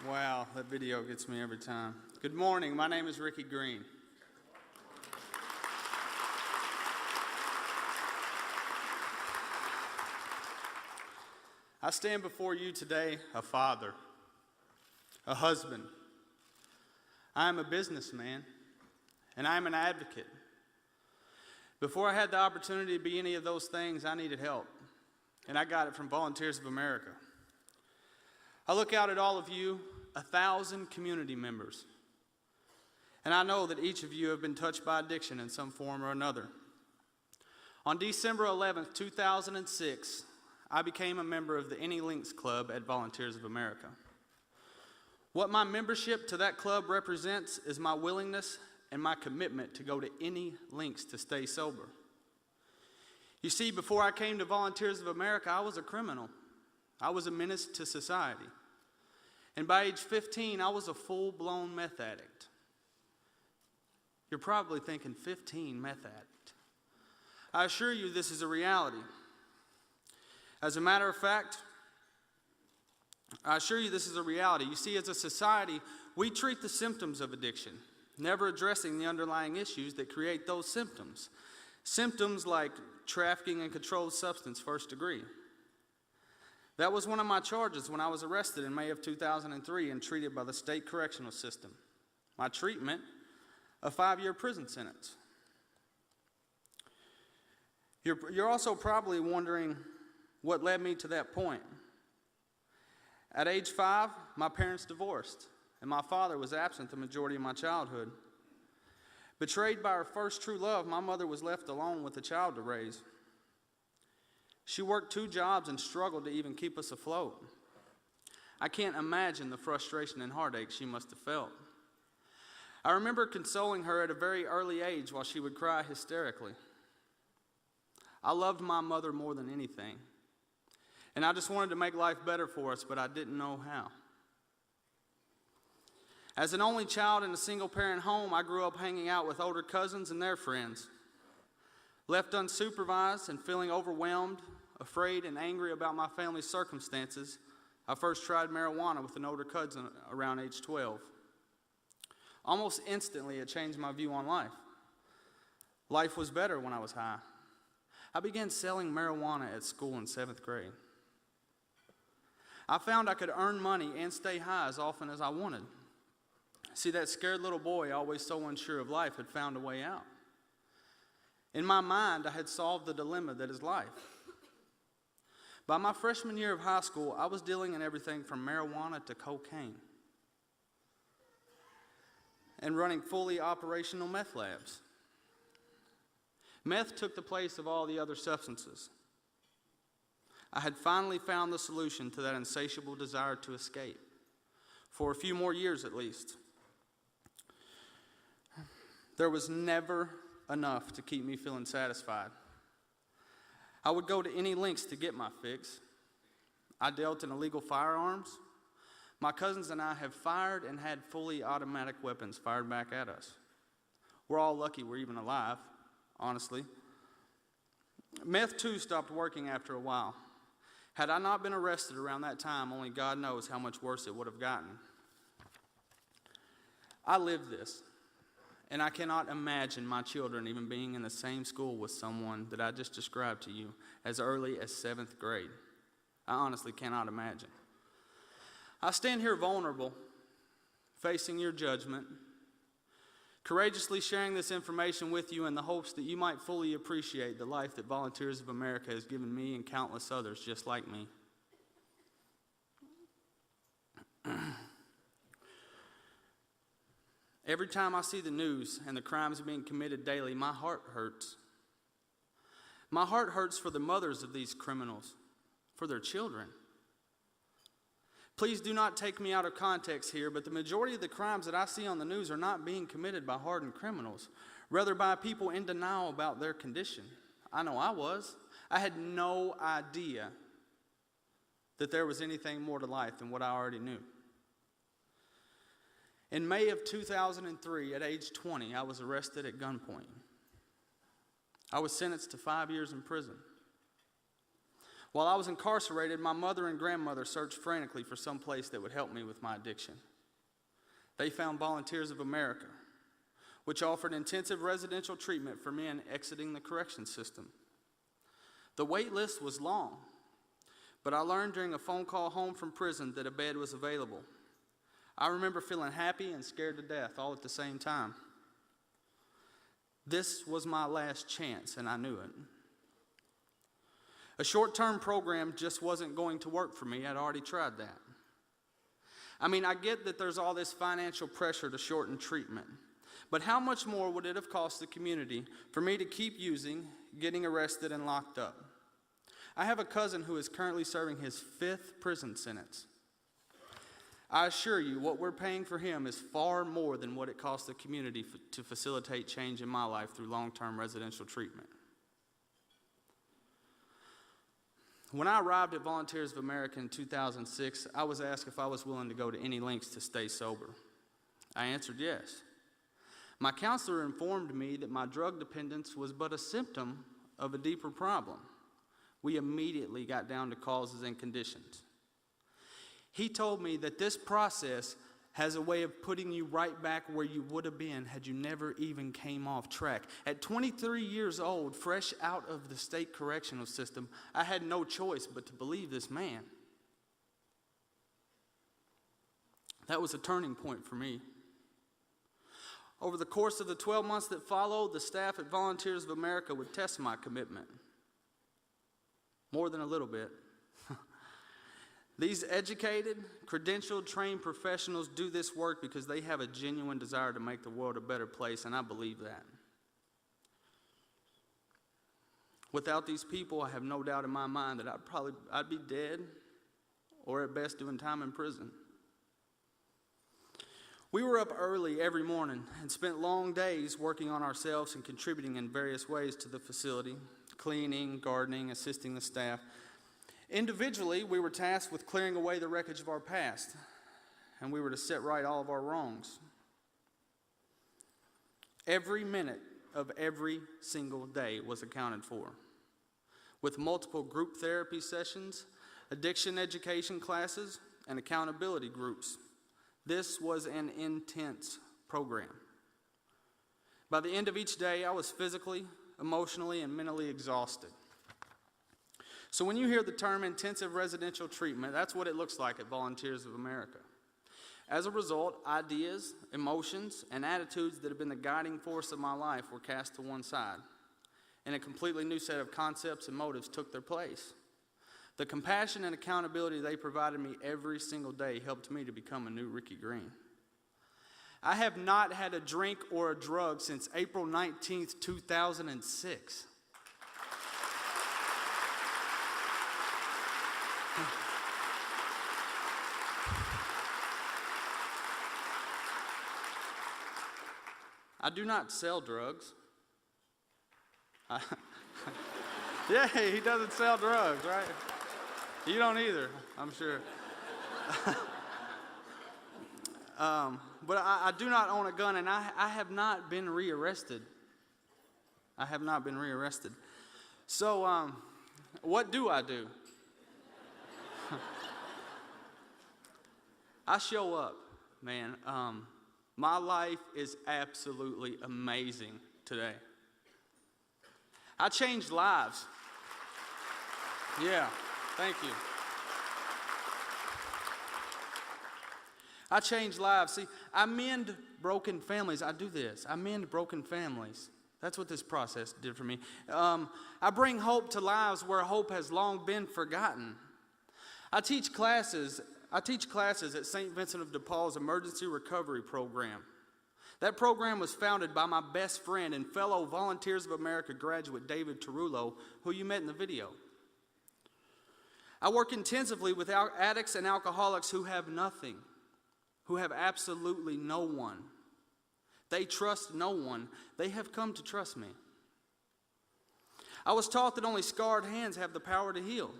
Wow, that video gets me every time. Good morning, my name is Rickey Green. I stand before you today a father, a husband. I am a businessman, and I am an advocate. Before I had the opportunity to be any of those things, I needed help, and I got it from Volunteers of America. I look out at all of you, 1,000 community members, and I know that each of you have been touched by addiction in some form or another. On December 11th, 2006, I became a member of the Any Links Club at Volunteers of America. What my membership to that club represents is my willingness and my commitment to go to any lengths to stay sober. You see, before I came to Volunteers of America, I was a criminal. I was a menace to society. And by age 15, I was a full-blown meth addict. You're probably thinking, 15, meth addict. I assure you this is a reality. As a matter of fact, I assure you this is a reality. You see, as a society, we treat the symptoms of addiction, never addressing the underlying issues that create those symptoms. Symptoms like trafficking and controlled substance first degree. That was one of my charges when I was arrested in May of 2003 and treated by the state correctional system. My treatment, a 5-year prison sentence. You're also probably wondering what led me to that point. At age 5, my parents divorced, and my father was absent the majority of my childhood. Betrayed by her first true love, my mother was left alone with a child to raise. She worked 2 jobs and struggled to even keep us afloat. I can't imagine the frustration and heartache she must have felt. I remember consoling her at a very early age while she would cry hysterically. I loved my mother more than anything, and I just wanted to make life better for us, but I didn't know how. As an only child in a single-parent home, I grew up hanging out with older cousins and their friends. Left unsupervised and feeling overwhelmed, afraid, and angry about my family's circumstances, I first tried marijuana with an older cousin around age 12. Almost instantly, it changed my view on life. Life was better when I was high. I began selling marijuana at school in 7th grade. I found I could earn money and stay high as often as I wanted. See, that scared little boy, always so unsure of life, had found a way out. In my mind, I had solved the dilemma that is life. By my freshman year of high school, I was dealing in everything from marijuana to cocaine and running fully operational meth labs. Meth took the place of all the other substances. I had finally found the solution to that insatiable desire to escape, for a few more years at least. There was never enough to keep me feeling satisfied. I would go to any lengths to get my fix. I dealt in illegal firearms. My cousins and I have fired and had fully automatic weapons fired back at us. We're all lucky we're even alive, honestly. Meth too stopped working after a while. Had I not been arrested around that time, only God knows how much worse it would have gotten. I lived this. And I cannot imagine my children even being in the same school with someone that I just described to you as early as 7th grade. I honestly cannot imagine. I stand here vulnerable, facing your judgment, courageously sharing this information with you in the hopes that you might fully appreciate the life that Volunteers of America has given me and countless others just like me. Every time I see the news and the crimes being committed daily, my heart hurts. My heart hurts for the mothers of these criminals, for their children. Please do not take me out of context here, but the majority of the crimes that I see on the news are not being committed by hardened criminals, rather by people in denial about their condition. I know I was. I had no idea that there was anything more to life than what I already knew. In May of 2003, at age 20, I was arrested at gunpoint. I was sentenced to 5 years in prison. While I was incarcerated, my mother and grandmother searched frantically for some place that would help me with my addiction. They found Volunteers of America, which offered intensive residential treatment for men exiting the correction system. The wait list was long, but I learned during a phone call home from prison that a bed was available. I remember feeling happy and scared to death all at the same time. This was my last chance, and I knew it. A short-term program just wasn't going to work for me. I'd already tried that. I mean, I get that there's all this financial pressure to shorten treatment, but how much more would it have cost the community for me to keep using, getting arrested, and locked up? I have a cousin who is currently serving his 5th prison sentence. I assure you, what we're paying for him is far more than what it costs the community to facilitate change in my life through long-term residential treatment. When I arrived at Volunteers of America in 2006, I was asked if I was willing to go to any lengths to stay sober. I answered yes. My counselor informed me that my drug dependence was but a symptom of a deeper problem. We immediately got down to causes and conditions. He told me that this process has a way of putting you right back where you would have been had you never even came off track. At 23 years old, fresh out of the state correctional system, I had no choice but to believe this man. That was a turning point for me. Over the course of the 12 months that followed, the staff at Volunteers of America would test my commitment. More than a little bit. These educated, credentialed, trained professionals do this work because they have a genuine desire to make the world a better place, and I believe that. Without these people, I have no doubt in my mind that I'd be dead or at best doing time in prison. We were up early every morning and spent long days working on ourselves and contributing in various ways to the facility, cleaning, gardening, assisting the staff. Individually, we were tasked with clearing away the wreckage of our past, and we were to set right all of our wrongs. Every minute of every single day was accounted for, with multiple group therapy sessions, addiction education classes, and accountability groups. This was an intense program. By the end of each day, I was physically, emotionally, and mentally exhausted. So when you hear the term intensive residential treatment, that's what it looks like at Volunteers of America. As a result, ideas, emotions, and attitudes that have been the guiding force of my life were cast to one side, and a completely new set of concepts and motives took their place. The compassion and accountability they provided me every single day helped me to become a new Rickey Green. I have not had a drink or a drug since April 19th, 2006. I do not sell drugs. Yeah, he doesn't sell drugs, right? You don't either, I'm sure. But I do not own a gun, and I have not been rearrested. I have not been rearrested. So, what do I do? I show up, man. My life is absolutely amazing today. I changed lives. Yeah, thank you. I change lives. See, I mend broken families. I do this. I mend broken families. That's what this process did for me. I bring hope to lives where hope has long been forgotten. I teach classes at St. Vincent of de Paul's Emergency Recovery Program. That program was founded by my best friend and fellow Volunteers of America graduate, David Tarullo, who you met in the video. I work intensively with addicts and alcoholics who have nothing, who have absolutely no one. They trust no one. They have come to trust me. I was taught that only scarred hands have the power to heal.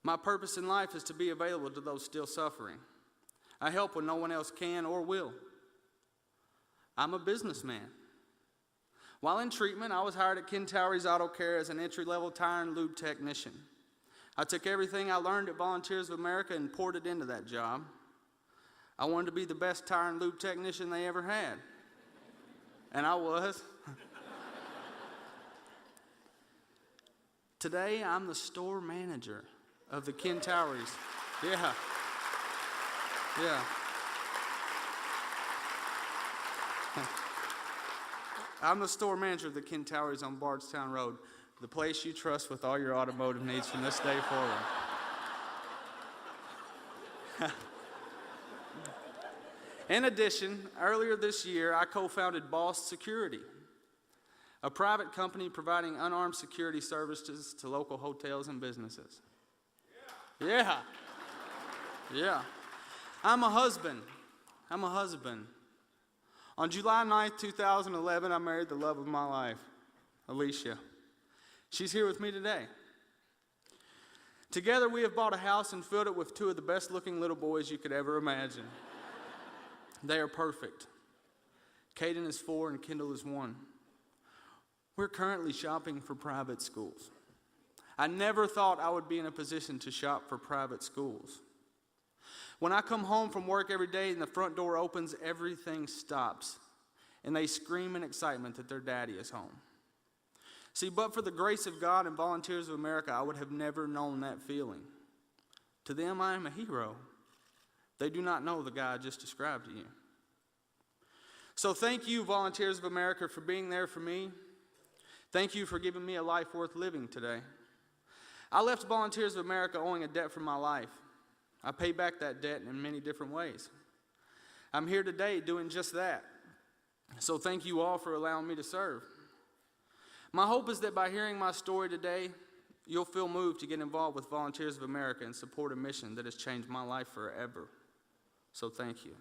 My purpose in life is to be available to those still suffering. I help when no one else can or will. I'm a businessman. While in treatment, I was hired at Ken Towery's Auto Care as an entry-level tire and lube technician. I took everything I learned at Volunteers of America and poured it into that job. I wanted to be the best tire and lube technician they ever had. And I was. Today, I'm the store manager of the Kentowries. Yeah. I'm the store manager of the Kentowries on Bardstown Road, the place you trust with all your automotive needs from this day forward. In addition, earlier this year, I co-founded Boss Security, a private company providing unarmed security services to local hotels and businesses. Yeah. I'm a husband. On July 9th, 2011, I married the love of my life, Alicia. She's here with me today. Together, we have bought a house and filled it with two of the best-looking little boys you could ever imagine. They are perfect. Caden is 4 and Kendall is 1. We're currently shopping for private schools. I never thought I would be in a position to shop for private schools. When I come home from work every day and the front door opens, everything stops, and they scream in excitement that their daddy is home. See, but for the grace of God and Volunteers of America, I would have never known that feeling. To them, I am a hero. They do not know the guy I just described to you. So thank you, Volunteers of America, for being there for me. Thank you for giving me a life worth living today. I left Volunteers of America owing a debt from my life. I pay back that debt in many different ways. I'm here today doing just that. So thank you all for allowing me to serve. My hope is that by hearing my story today, you'll feel moved to get involved with Volunteers of America and support a mission that has changed my life forever. So thank you.